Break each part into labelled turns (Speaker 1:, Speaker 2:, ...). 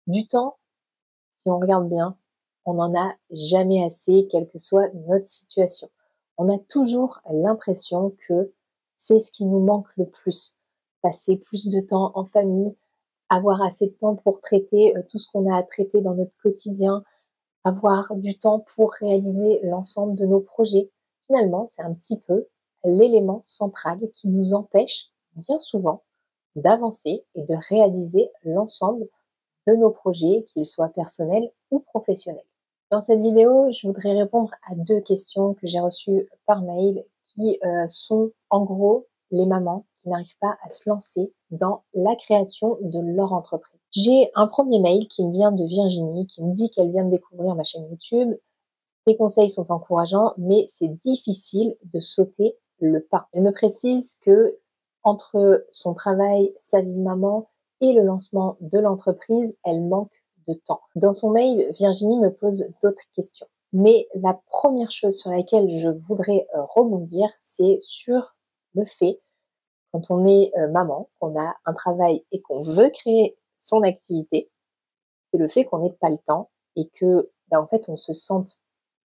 Speaker 1: Du temps, si on regarde bien, on n'en a jamais assez, quelle que soit notre situation. On a toujours l'impression que c'est ce qui nous manque le plus. Passer plus de temps en famille, avoir assez de temps pour traiter tout ce qu'on a à traiter dans notre quotidien, avoir du temps pour réaliser l'ensemble de nos projets. Finalement, c'est un petit peu l'élément central qui nous empêche bien souvent d'avancer et de réaliser l'ensemble de nos projets, qu'ils soient personnels ou professionnels. Dans cette vidéo, je voudrais répondre à 2 questions que j'ai reçues par mail qui sont en gros les mamans qui n'arrivent pas à se lancer dans la création de leur entreprise. J'ai un premier mail qui me vient de Virginie qui me dit qu'elle vient de découvrir ma chaîne YouTube. Les conseils sont encourageants, mais c'est difficile de sauter le pas. Elle me précise que entre son travail, sa vie de maman et le lancement de l'entreprise, elle manque de temps. Dans son mail, Virginie me pose d'autres questions. Mais la première chose sur laquelle je voudrais rebondir, c'est sur le fait, quand on est maman, qu'on a un travail et qu'on veut créer son activité, c'est le fait qu'on n'ait pas le temps et que, en fait, on se sente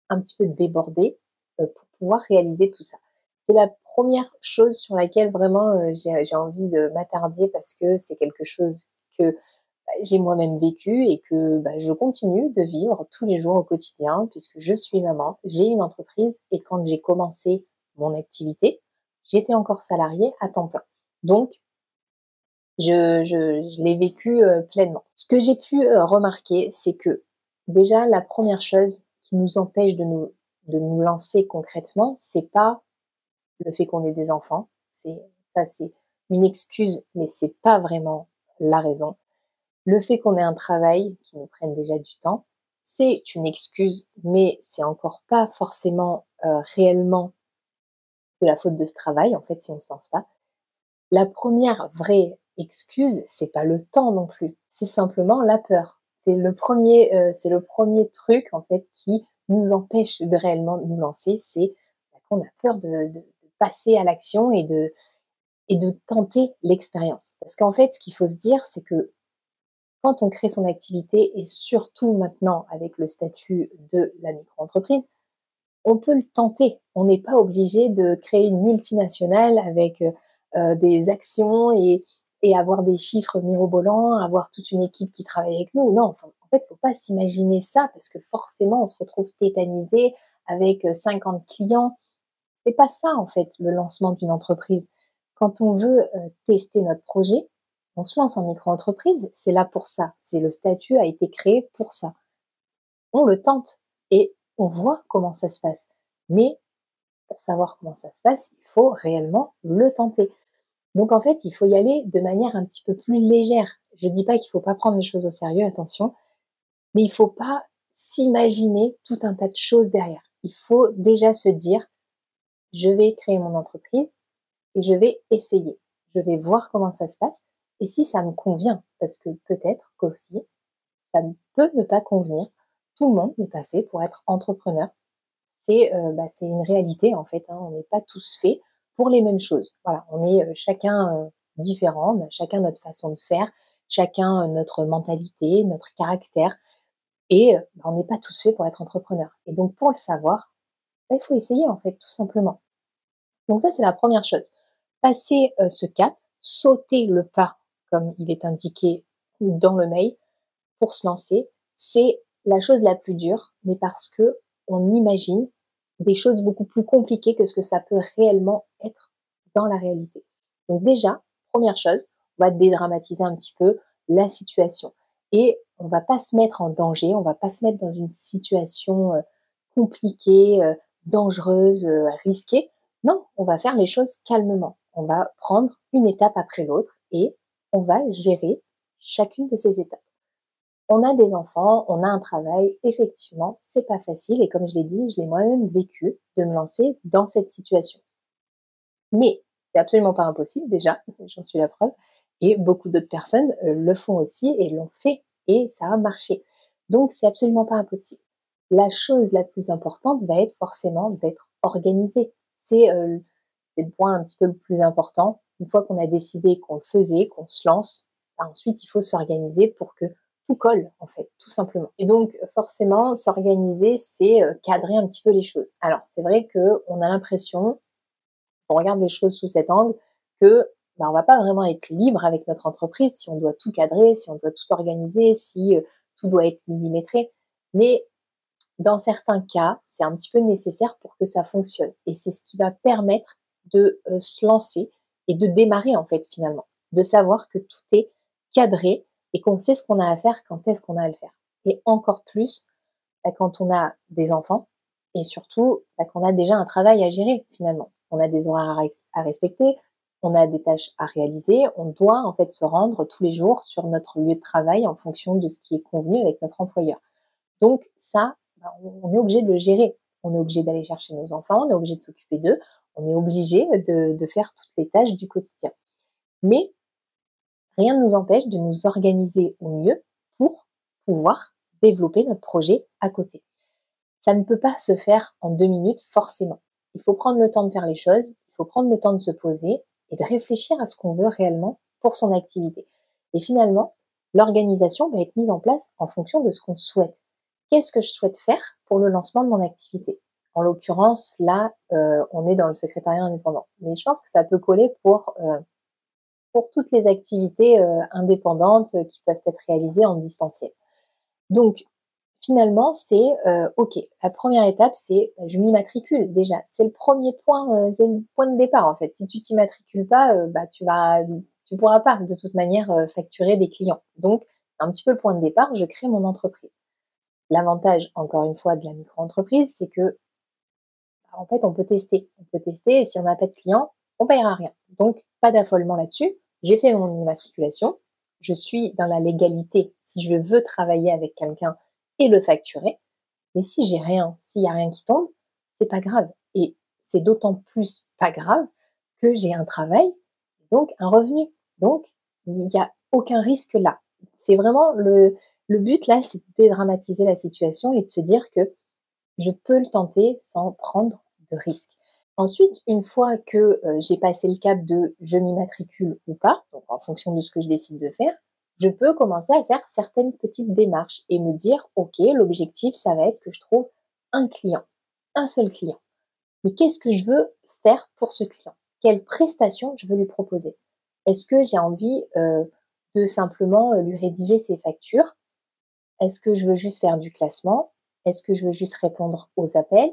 Speaker 1: un petit peu débordée pour pouvoir réaliser tout ça. C'est la première chose sur laquelle vraiment j'ai envie de m'attarder parce que c'est quelque chose que j'ai moi-même vécu et que je continue de vivre tous les jours au quotidien puisque je suis maman, j'ai une entreprise et quand j'ai commencé mon activité, j'étais encore salariée à temps plein. Donc, je l'ai vécu pleinement. Ce que j'ai pu remarquer, c'est que déjà la première chose qui nous empêche de nous lancer concrètement, c'est pas le fait qu'on ait des enfants. C'est une excuse, mais c'est pas vraiment la raison. Le fait qu'on ait un travail qui nous prenne déjà du temps, c'est une excuse, mais c'est encore pas forcément réellement de la faute de ce travail, en fait, si on se lance pas. La première vraie excuse, c'est pas le temps non plus, c'est simplement la peur. C'est le premier truc en fait qui nous empêche de réellement nous lancer, c'est qu'on a peur de passer à l'action et de tenter l'expérience. Parce qu'en fait, ce qu'il faut se dire, c'est que quand on crée son activité et surtout maintenant avec le statut de la micro-entreprise, on peut le tenter. On n'est pas obligé de créer une multinationale avec des actions et avoir des chiffres mirobolants, avoir toute une équipe qui travaille avec nous. Non, enfin, en fait, il ne faut pas s'imaginer ça parce que forcément, on se retrouve tétanisé avec 50 clients. C'est pas ça, en fait, le lancement d'une entreprise. Quand on veut tester notre projet, on se lance en micro-entreprise, c'est là pour ça. C'est le statut a été créé pour ça. On le tente et on voit comment ça se passe. Mais pour savoir comment ça se passe, il faut réellement le tenter. Donc en fait, il faut y aller de manière un petit peu plus légère. Je dis pas qu'il faut pas prendre les choses au sérieux, attention, mais il faut pas s'imaginer tout un tas de choses derrière. Il faut déjà se dire, je vais créer mon entreprise et je vais essayer. Je vais voir comment ça se passe et si ça me convient, parce que peut-être qu'aussi, ça peut ne pas convenir. Tout le monde n'est pas fait pour être entrepreneur. C'est une réalité en fait, hein. On n'est pas tous faits pour les mêmes choses. Voilà, on est chacun différent, on a chacun notre façon de faire, chacun notre mentalité, notre caractère, et on n'est pas tous faits pour être entrepreneur. Et donc pour le savoir, il faut essayer en fait, tout simplement. Donc ça, c'est la première chose. Passer ce cap, sauter le pas, comme il est indiqué dans le mail, pour se lancer, c'est la chose la plus dure, mais parce que on imagine des choses beaucoup plus compliquées que ce que ça peut réellement être dans la réalité. Donc déjà, première chose, on va dédramatiser un petit peu la situation et on va pas se mettre en danger, on va pas se mettre dans une situation compliquée, dangereuse, risquée. Non, on va faire les choses calmement. On va prendre une étape après l'autre et on va gérer chacune de ces étapes. On a des enfants, on a un travail, effectivement, c'est pas facile et comme je l'ai dit, je l'ai moi-même vécu de me lancer dans cette situation. Mais c'est absolument pas impossible déjà, j'en suis la preuve, et beaucoup d'autres personnes le font aussi et l'ont fait et ça a marché. Donc c'est absolument pas impossible. La chose la plus importante va être forcément d'être organisé. C'est le point un petit peu le plus important. Une fois qu'on a décidé qu'on le faisait, qu'on se lance, ensuite il faut s'organiser pour que tout colle en fait, tout simplement. Et donc forcément, s'organiser, c'est cadrer un petit peu les choses. Alors c'est vrai qu'on a l'impression, on regarde les choses sous cet angle, que on va pas vraiment être libre avec notre entreprise si on doit tout cadrer, si on doit tout organiser, si tout doit être millimétré. Mais dans certains cas, c'est un petit peu nécessaire pour que ça fonctionne. Et c'est ce qui va permettre de se lancer et de démarrer en fait finalement. De savoir que tout est cadré et qu'on sait ce qu'on a à faire quand est-ce qu'on a à le faire. Et encore plus quand on a des enfants et surtout qu'on a déjà un travail à gérer finalement. On a des horaires à respecter, on a des tâches à réaliser, on doit en fait se rendre tous les jours sur notre lieu de travail en fonction de ce qui est convenu avec notre employeur. Donc ça, on est obligé de le gérer. On est obligé d'aller chercher nos enfants, on est obligé de s'occuper d'eux, on est obligé de faire toutes les tâches du quotidien. Mais rien ne nous empêche de nous organiser au mieux pour pouvoir développer notre projet à côté. Ça ne peut pas se faire en 2 minutes forcément. Il faut prendre le temps de faire les choses, il faut prendre le temps de se poser et de réfléchir à ce qu'on veut réellement pour son activité. Et finalement, l'organisation va être mise en place en fonction de ce qu'on souhaite. Qu'est-ce que je souhaite faire pour le lancement de mon activité? En l'occurrence, là, on est dans le secrétariat indépendant. Mais je pense que ça peut coller pour toutes les activités indépendantes qui peuvent être réalisées en distanciel. Donc, finalement, c'est OK. La première étape, c'est je m'immatricule déjà. C'est le premier point, c'est le point de départ en fait. Si tu t'immatricules pas, tu pourras pas de toute manière facturer des clients. Donc, c'est un petit peu le point de départ. Je crée mon entreprise. L'avantage, encore une fois, de la micro-entreprise, c'est que en fait, on peut tester. On peut tester et si on n'a pas de clients, on paiera rien. Donc, pas d'affolement là-dessus. J'ai fait mon immatriculation. Je suis dans la légalité si je veux travailler avec quelqu'un et le facturer. Mais si j'ai rien, s'il y a rien qui tombe, c'est pas grave. Et c'est d'autant plus pas grave que j'ai un travail, donc un revenu. Donc, il n'y a aucun risque là. C'est vraiment le but là, c'est de dédramatiser la situation et de se dire que je peux le tenter sans prendre de risques. Ensuite, une fois que j'ai passé le cap de je m'immatricule ou pas, donc en fonction de ce que je décide de faire, je peux commencer à faire certaines petites démarches et me dire, OK, l'objectif, ça va être que je trouve un client, un seul client. Mais qu'est-ce que je veux faire pour ce client? Quelle prestation je veux lui proposer? Est-ce que j'ai envie de simplement lui rédiger ses factures? Est-ce que je veux juste faire du classement? Est-ce que je veux juste répondre aux appels?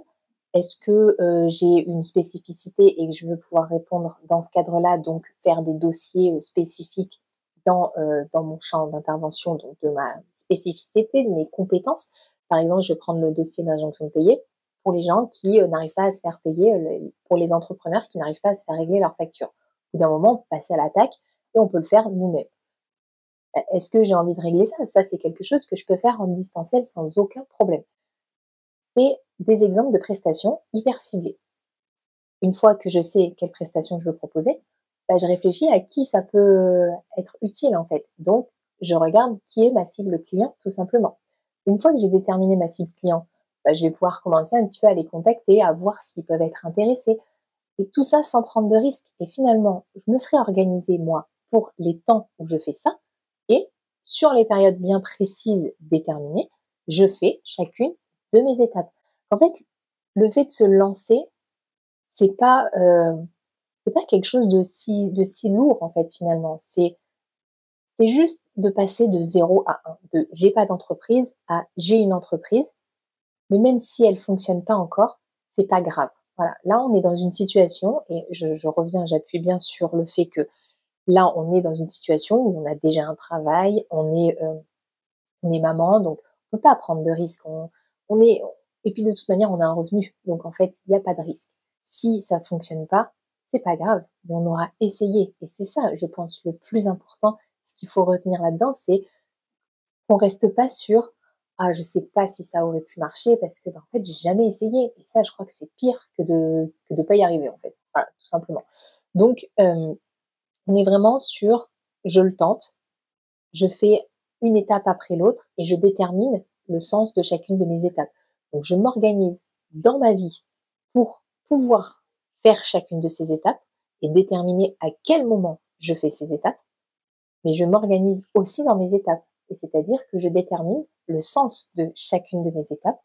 Speaker 1: Est-ce que j'ai une spécificité et que je veux pouvoir répondre dans ce cadre-là, donc faire des dossiers spécifiques dans mon champ d'intervention, donc de ma spécificité, de mes compétences. Par exemple, je vais prendre le dossier d'injonction de payer pour les gens qui n'arrivent pas à se faire payer, pour les entrepreneurs qui n'arrivent pas à se faire régler leurs factures. Au bout d'un moment, passer à l'attaque et on peut le faire nous-mêmes. Est-ce que j'ai envie de régler ça? Ça, c'est quelque chose que je peux faire en distanciel sans aucun problème. C'est des exemples de prestations hyper ciblées. Une fois que je sais quelle prestation je veux proposer, je réfléchis à qui ça peut être utile en fait. Donc, je regarde qui est ma cible client tout simplement. Une fois que j'ai déterminé ma cible client, je vais pouvoir commencer un petit peu à les contacter, à voir s'ils peuvent être intéressés. Et tout ça sans prendre de risques. Et finalement, je me serais organisée moi pour les temps où je fais ça. Et sur les périodes bien précises déterminées, je fais chacune de mes étapes. En fait, le fait de se lancer, c'est pas c'est pas quelque chose de si lourd en fait finalement. C'est juste de passer de 0 à 1, de j'ai pas d'entreprise à j'ai une entreprise, mais même si elle fonctionne pas encore, c'est pas grave. Voilà, là on est dans une situation et je reviens, j'appuie bien sur le fait que là on est dans une situation où on a déjà un travail, on est maman, donc on peut pas prendre de risques. On est et puis de toute manière on a un revenu, donc en fait il n'y a pas de risque. Si ça fonctionne pas, c'est pas grave, mais on aura essayé et c'est ça, je pense, le plus important. Ce qu'il faut retenir là-dedans, c'est qu'on reste pas sur ah je sais pas si ça aurait pu marcher parce que en fait j'ai jamais essayé et ça je crois que c'est pire que de pas y arriver en fait. Voilà, tout simplement. Donc on est vraiment sur je le tente, je fais une étape après l'autre et je détermine le sens de chacune de mes étapes. Donc je m'organise dans ma vie pour pouvoir faire chacune de ces étapes et déterminer à quel moment je fais ces étapes, mais je m'organise aussi dans mes étapes. et c'est-à-dire que je détermine le sens de chacune de mes étapes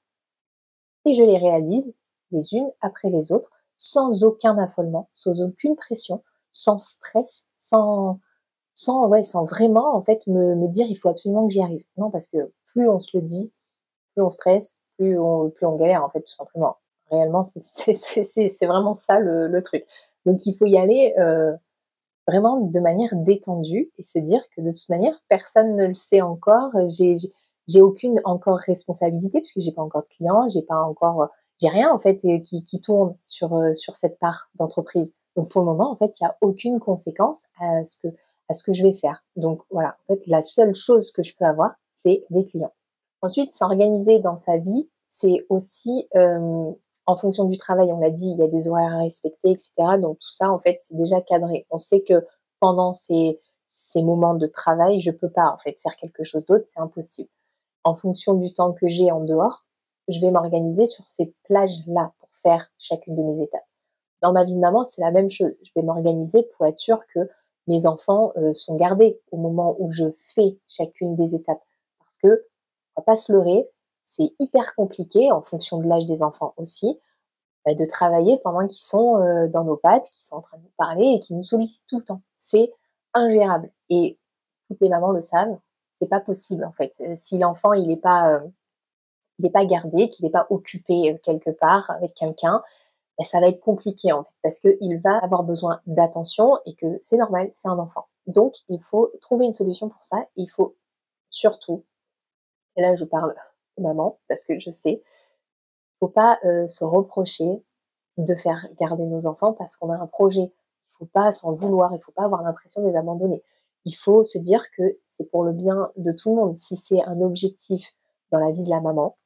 Speaker 1: et je les réalise les unes après les autres, sans aucun affolement, sans aucune pression, sans stress, sans vraiment en fait me dire il faut absolument que j'y arrive. Non, parce que plus on se le dit, plus on stresse, plus on galère en fait tout simplement. Réellement, c'est vraiment ça le truc. Donc il faut y aller vraiment de manière détendue et se dire que de toute manière, personne ne le sait encore. J'ai aucune encore responsabilité puisque j'ai pas encore de clients, j'ai rien en fait qui tourne sur cette part d'entreprise. Donc pour le moment, en fait, il y a aucune conséquence à ce que je vais faire. Donc voilà, en fait, la seule chose que je peux avoir, c'est des clients. Ensuite, s'organiser dans sa vie, c'est aussi en fonction du travail. On l'a dit, il y a des horaires à respecter, etc. Donc tout ça, en fait, c'est déjà cadré. On sait que pendant ces moments de travail, je peux pas en fait faire quelque chose d'autre, c'est impossible. En fonction du temps que j'ai en dehors, je vais m'organiser sur ces plages-là pour faire chacune de mes étapes. Dans ma vie de maman, c'est la même chose. Je vais m'organiser pour être sûre que mes enfants sont gardés au moment où je fais chacune des étapes. Parce que, on va pas se leurrer, c'est hyper compliqué en fonction de l'âge des enfants aussi, de travailler pendant qu'ils sont dans nos pattes, qu'ils sont en train de nous parler et qu'ils nous sollicitent tout le temps. C'est ingérable. Et toutes les mamans le savent, c'est pas possible en fait. Si l'enfant il est pas gardé, qu'il n'est pas occupé quelque part avec quelqu'un, ben, ça va être compliqué en fait, parce qu'il va avoir besoin d'attention et que c'est normal, c'est un enfant. Donc il faut trouver une solution pour ça. Il faut surtout, et là je parle aux mamans parce que je sais, faut pas se reprocher de faire garder nos enfants parce qu'on a un projet. Il faut pas s'en vouloir, il faut pas avoir l'impression de les abandonner. Il faut se dire que c'est pour le bien de tout le monde. Si c'est un objectif dans la vie de la maman,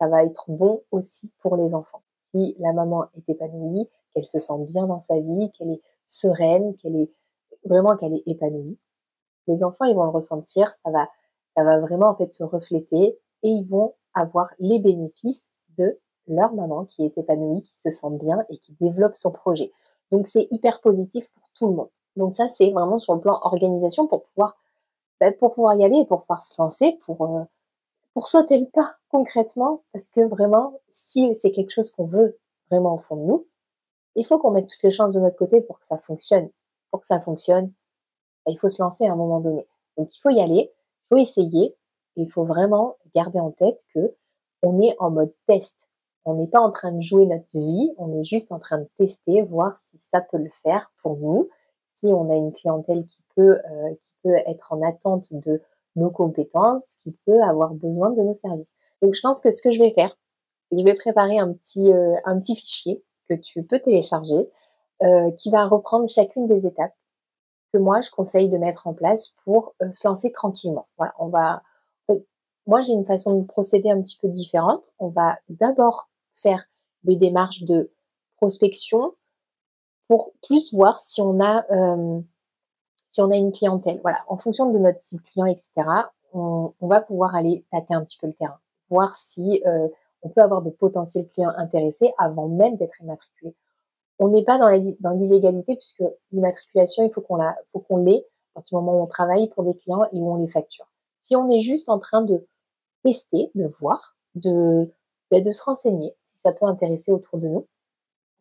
Speaker 1: ça va être bon aussi pour les enfants. Si la maman est épanouie, qu'elle se sent bien dans sa vie, qu'elle est sereine, qu'elle est épanouie, les enfants ils vont le ressentir, ça va vraiment en fait se refléter et ils vont avoir les bénéfices de leur maman qui est épanouie, qui se sent bien et qui développe son projet. Donc c'est hyper positif pour tout le monde. Donc ça c'est vraiment sur le plan organisation pour pouvoir y aller et pour pouvoir se lancer, pour sauter le pas concrètement, parce que vraiment, si c'est quelque chose qu'on veut vraiment au fond de nous, il faut qu'on mette toutes les chances de notre côté pour que ça fonctionne. Pour que ça fonctionne, il faut se lancer à un moment donné. Donc il faut y aller, il faut essayer, et il faut vraiment garder en tête que on est en mode test. On n'est pas en train de jouer notre vie, on est juste en train de tester, voir si ça peut le faire pour nous, si on a une clientèle qui peut être en attente de nos compétences, qui peut avoir besoin de nos services. Donc je pense que ce que je vais faire, c'est que je vais préparer un petit fichier que tu peux télécharger, qui va reprendre chacune des étapes que moi je conseille de mettre en place pour se lancer tranquillement. Voilà, en fait, moi j'ai une façon de procéder un petit peu différente. On va d'abord faire des démarches de prospection pour plus voir si on a une clientèle. Voilà, en fonction de notre cible client, etc., on va pouvoir aller tâter un petit peu le terrain, voir si on peut avoir de potentiels clients intéressés avant même d'être immatriculé. On n'est pas dans l'illégalité puisque l'immatriculation, faut qu'on l'ait à partir du moment où on travaille pour des clients et où on les facture. Si on est juste en train de tester, de voir, de se renseigner si ça peut intéresser autour de nous,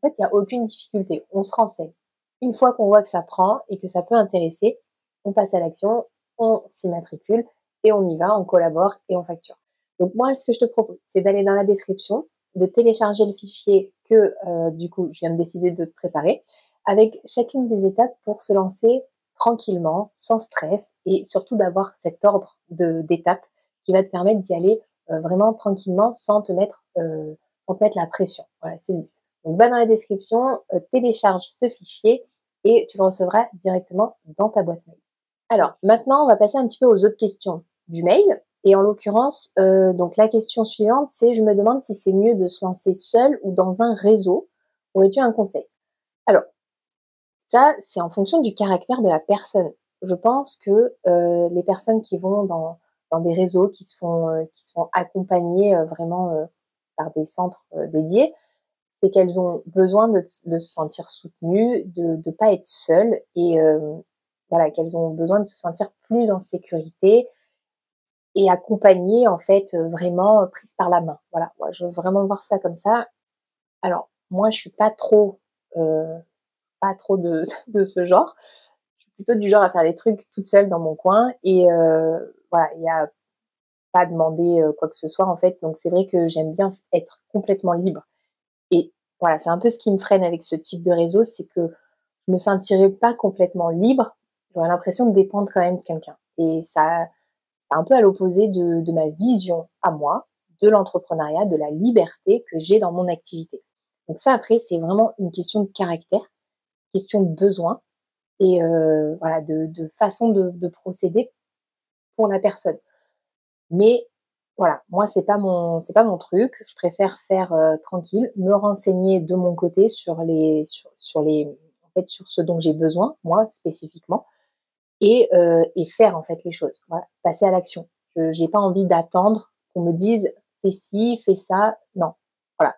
Speaker 1: en fait, il n'y a aucune difficulté. On se renseigne. Une fois qu'on voit que ça prend et que ça peut intéresser, on passe à l'action, on s'immatricule et on y va, on collabore et on facture. Donc moi, ce que je te propose, c'est d'aller dans la description, de télécharger le fichier que du coup je viens de décider de te préparer, avec chacune des étapes pour se lancer tranquillement, sans stress et surtout d'avoir cet ordre d'étapes qui va te permettre d'y aller vraiment tranquillement sans te mettre la pression. Voilà, c'est le but. Donc va dans la description, télécharge ce fichier et tu le recevras directement dans ta boîte mail. Alors maintenant, on va passer un petit peu aux autres questions du mail. Et en l'occurrence, donc la question suivante, c'est je me demande si c'est mieux de se lancer seul ou dans un réseau. Aurais-tu un conseil? Alors, ça, c'est en fonction du caractère de la personne. Je pense que les personnes qui vont dans des réseaux qui se font accompagner vraiment par des centres dédiés, c'est qu'elles ont besoin de se sentir soutenues, de pas être seules et voilà, qu'elles ont besoin de se sentir plus en sécurité et accompagnée en fait, vraiment prise par la main. Voilà, moi je veux vraiment voir ça comme ça. Alors moi je suis pas trop de de ce genre. Je suis plutôt du genre à faire des trucs toute seule dans mon coin et voilà, il y a pas demander, quoi que ce soit en fait. Donc c'est vrai que j'aime bien être complètement libre et voilà, c'est un peu ce qui me freine avec ce type de réseau, c'est que je me sentirais pas complètement libre. J'aurais l'impression de dépendre quand même de quelqu'un et ça c'est un peu à l'opposé de ma vision à moi, de l'entrepreneuriat, de la liberté que j'ai dans mon activité. Donc ça après, c'est vraiment une question de caractère, question de besoin et voilà de façon de procéder pour la personne. Mais voilà, moi c'est pas mon truc. Je préfère faire, tranquille, me renseigner de mon côté sur les en fait, sur ce dont j'ai besoin, moi spécifiquement et faire en fait les choses. Voilà, passer à l'action. Je J'ai pas envie d'attendre qu'on me dise: «Fais ci, fais ça». Non, voilà.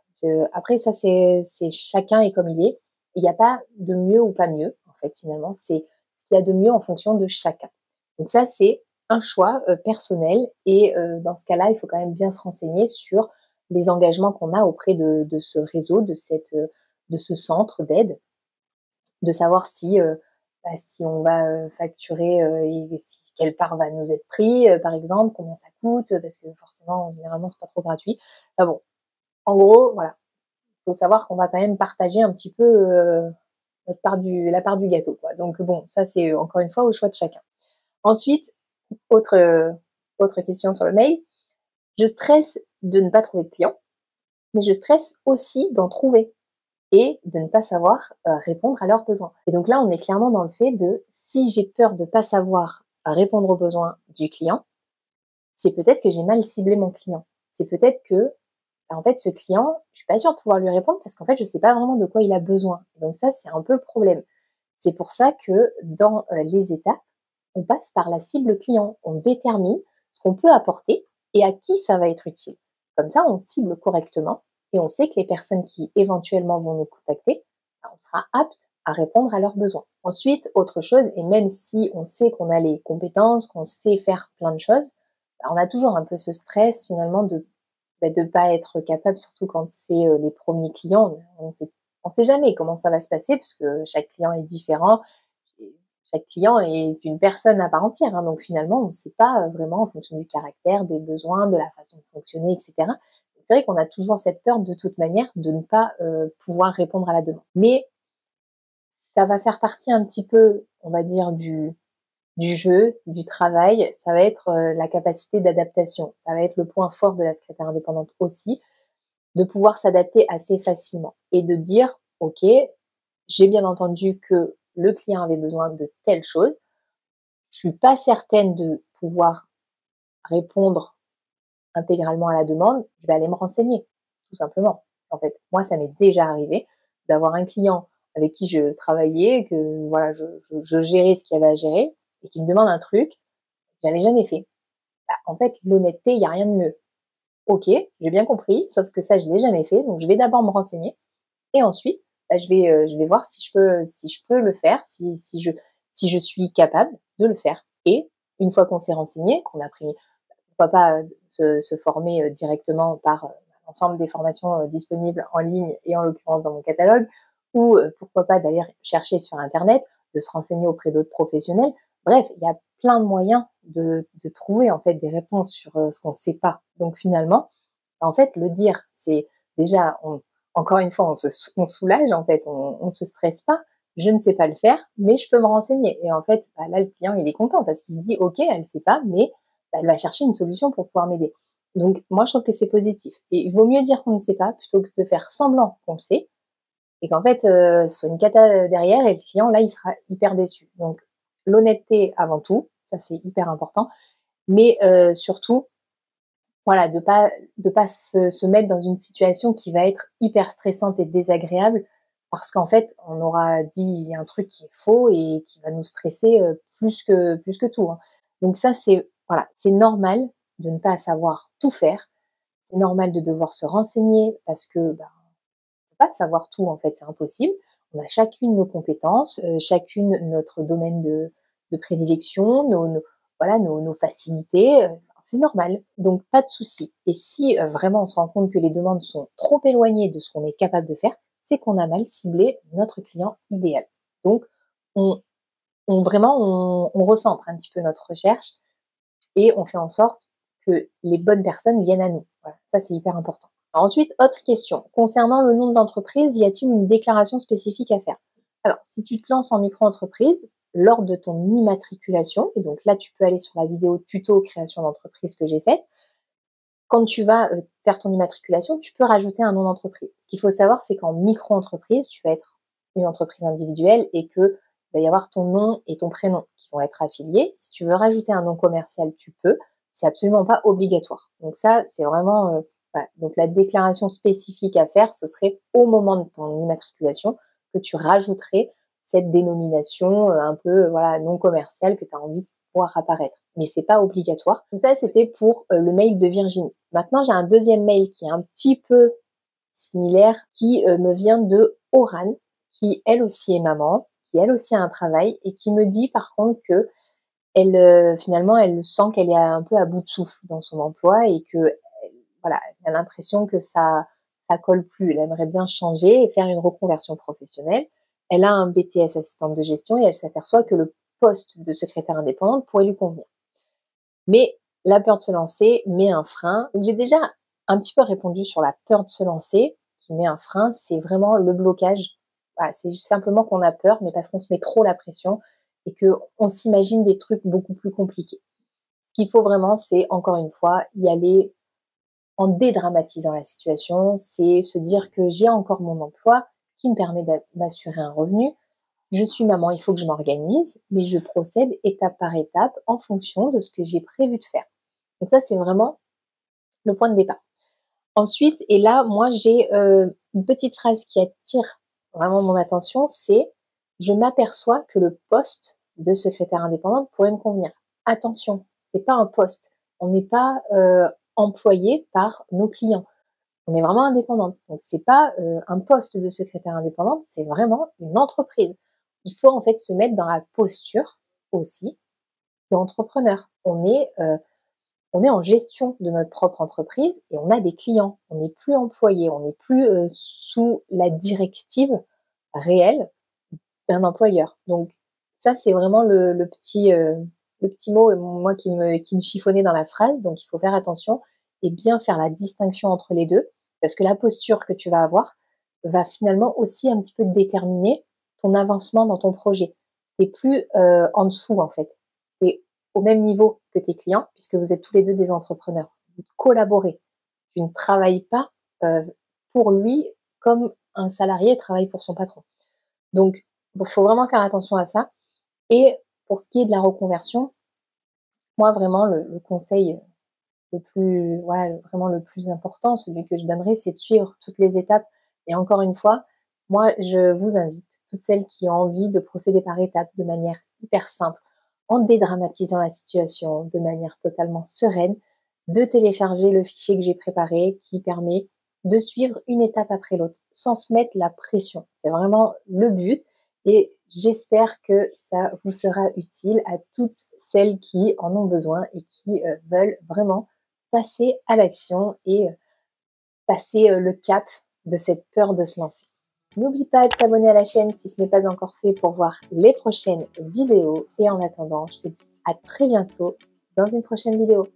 Speaker 1: Après ça c'est chacun est comme il est. Il y a pas de mieux ou pas mieux, en fait, finalement. C'est ce qu'il y a de mieux en fonction de chacun. Donc ça, c'est un choix, personnel et dans ce cas-là, il faut quand même bien se renseigner sur les engagements qu'on a auprès de ce réseau, de ce centre d'aide, de savoir si, si on va, facturer, et si quelle part va nous être pris, par exemple, combien ça coûte, parce que forcément, généralement, c'est pas trop gratuit. Enfin bon, en gros, voilà, il faut savoir qu'on va quand même partager un petit peu, la part du gâteau, quoi. Donc bon, ça, c'est encore une fois au choix de chacun. Ensuite, autre, autre question sur le mail, je stresse de ne pas trouver de clients, mais je stresse aussi d'en trouver et de ne pas savoir, répondre à leurs besoins. Et donc là, on est clairement dans le fait de si j'ai peur de pas savoir répondre aux besoins du client, c'est peut-être que j'ai mal ciblé mon client. C'est peut-être que, bah, en fait, ce client, je suis pas sûre de pouvoir lui répondre parce qu'en fait, je sais pas vraiment de quoi il a besoin. Donc ça, c'est un peu le problème. C'est pour ça que dans, les étapes, on passe par la cible client. On détermine ce qu'on peut apporter et à qui ça va être utile. Comme ça, on cible correctement et on sait que les personnes qui éventuellement vont nous contacter, bah, on sera apte à répondre à leurs besoins. Ensuite, autre chose, et même si on sait qu'on a les compétences, qu'on sait faire plein de choses, bah, on a toujours un peu ce stress finalement de de pas être capable, surtout quand c'est les premiers clients. On sait jamais comment ça va se passer puisque chaque client est différent. Et chaque client est une personne à part entière, hein, donc finalement, on ne sait pas vraiment en fonction du caractère, des besoins, de la façon de fonctionner, etc. C'est vrai qu'on a toujours cette peur de toute manière de ne pas pouvoir répondre à la demande. Mais ça va faire partie un petit peu, on va dire, du jeu, du travail. Ça va être la capacité d'adaptation. Ça va être le point fort de la secrétaire indépendante aussi, de pouvoir s'adapter assez facilement et de dire, OK, j'ai bien entendu que le client avait besoin de telle chose. Je suis pas certaine de pouvoir répondre intégralement à la demande. Je vais aller me renseigner, tout simplement. En fait, moi, ça m'est déjà arrivé d'avoir un client avec qui je travaillais, que voilà, je gérais ce qu'il y avait à gérer et qui me demande un truc que j'avais jamais fait. Bah, en fait, l'honnêteté, il n'y a rien de mieux. OK, j'ai bien compris, sauf que ça, je l'ai jamais fait, donc je vais d'abord me renseigner et ensuite, bah, je vais voir si je peux le faire, si je suis capable de le faire. Et une fois qu'on s'est renseigné, qu'on a pris, pourquoi pas se former directement par l'ensemble des formations disponibles en ligne et en l'occurrence dans mon catalogue, ou pourquoi pas d'aller chercher sur Internet, de se renseigner auprès d'autres professionnels. Bref, il y a plein de moyens de trouver en fait des réponses sur ce qu'on ne sait pas. Donc finalement, en fait, le dire, c'est déjà, encore une fois, on soulage, en fait, on se stresse pas. Je ne sais pas le faire, mais je peux me renseigner. Et en fait, bah, là, le client, il est content parce qu'il se dit, OK, elle ne sait pas, mais bah, elle va chercher une solution pour pouvoir m'aider. Donc, moi, je trouve que c'est positif. Et il vaut mieux dire qu'on ne sait pas plutôt que de faire semblant qu'on le sait et qu'en fait, ce soit une cata derrière et le client, là, il sera hyper déçu. Donc, l'honnêteté avant tout, ça, c'est hyper important. Mais surtout, voilà, de pas se mettre dans une situation qui va être hyper stressante et désagréable parce qu'en fait, on aura dit un truc qui est faux et qui va nous stresser, plus que tout, hein. Donc ça, c'est voilà, c'est normal de ne pas savoir tout faire. C'est normal de devoir se renseigner parce que, bah, on peut pas savoir tout, en fait, c'est impossible. On a chacune nos compétences, chacune notre domaine de prédilection, nos voilà, nos facilités, c'est normal, donc pas de souci. Et si vraiment on se rend compte que les demandes sont trop éloignées de ce qu'on est capable de faire, c'est qu'on a mal ciblé notre client idéal. Donc on recentre un petit peu notre recherche et on fait en sorte que les bonnes personnes viennent à nous. Voilà, ça c'est hyper important. Alors ensuite, autre question. Concernant le nom de l'entreprise, y a-t-il une déclaration spécifique à faire? Alors, si tu te lances en micro-entreprise, lors de ton immatriculation, et donc là tu peux aller sur la vidéo tuto création d'entreprise que j'ai faite, quand tu vas faire ton immatriculation, tu peux rajouter un nom d'entreprise. Ce qu'il faut savoir, c'est qu'en micro-entreprise, tu vas être une entreprise individuelle et que il va y avoir ton nom et ton prénom qui vont être affiliés. Si tu veux rajouter un nom commercial, tu peux. C'est absolument pas obligatoire. Donc ça, c'est vraiment voilà. Donc la déclaration spécifique à faire, ce serait au moment de ton immatriculation que tu rajouterais cette dénomination un peu voilà non commerciale que tu as envie de voir apparaître. Mais c'est pas obligatoire. Donc ça, c'était pour le mail de Virginie. Maintenant, j'ai un deuxième mail qui est un petit peu similaire, qui me vient de Oran, qui elle aussi est maman, qui elle aussi a un travail et qui me dit par contre que elle finalement elle sent qu'elle est un peu à bout de souffle dans son emploi et que voilà, elle a l'impression que ça colle plus. Elle aimerait bien changer et faire une reconversion professionnelle. Elle a un BTS assistante de gestion et elle s'aperçoit que le poste de secrétaire indépendante pourrait lui convenir. Mais la peur de se lancer met un frein. Donc j'ai déjà un petit peu répondu sur la peur de se lancer, qui met un frein, c'est vraiment le blocage. Voilà, c'est simplement qu'on a peur, mais parce qu'on se met trop la pression et qu'on s'imagine des trucs beaucoup plus compliqués. Ce qu'il faut vraiment, c'est encore une fois y aller en dédramatisant la situation, c'est se dire que j'ai encore mon emploi qui me permet d'assurer un revenu. Je suis maman, il faut que je m'organise, mais je procède étape par étape en fonction de ce que j'ai prévu de faire. Donc ça, c'est vraiment le point de départ. Ensuite, et là, moi, j'ai une petite phrase qui attire vraiment mon attention, c'est « Je m'aperçois que le poste de secrétaire indépendante pourrait me convenir ». Attention, c'est pas un poste. On n'est pas employé par nos clients. On est vraiment indépendante. Donc c'est pas un poste de secrétaire indépendante, c'est vraiment une entreprise. Il faut en fait se mettre dans la posture aussi d'entrepreneur. On est en gestion de notre propre entreprise et on a des clients. On n'est plus employé, on n'est plus sous la directive réelle d'un employeur. Donc ça, c'est vraiment le petit mot, moi, qui me chiffonnait dans la phrase. Donc il faut faire attention et bien faire la distinction entre les deux, parce que la posture que tu vas avoir va finalement aussi un petit peu déterminer ton avancement dans ton projet. Tu n'es plus en dessous, en fait. Tu es au même niveau que tes clients, puisque vous êtes tous les deux des entrepreneurs. Vous collaborez. Tu ne travailles pas pour lui comme un salarié travaille pour son patron. Donc, il faut vraiment faire attention à ça. Et pour ce qui est de la reconversion, moi, vraiment, le conseil le plus, voilà, vraiment le plus important, celui que je donnerais, c'est de suivre toutes les étapes. Et encore une fois, moi, je vous invite, toutes celles qui ont envie de procéder par étapes de manière hyper simple, en dédramatisant la situation, de manière totalement sereine, de télécharger le fichier que j'ai préparé qui permet de suivre une étape après l'autre, sans se mettre la pression. C'est vraiment le but. Et j'espère que ça vous sera utile à toutes celles qui en ont besoin et qui veulent vraiment passer à l'action et passer le cap de cette peur de se lancer. N'oublie pas de t'abonner à la chaîne si ce n'est pas encore fait pour voir les prochaines vidéos. Et en attendant, je te dis à très bientôt dans une prochaine vidéo.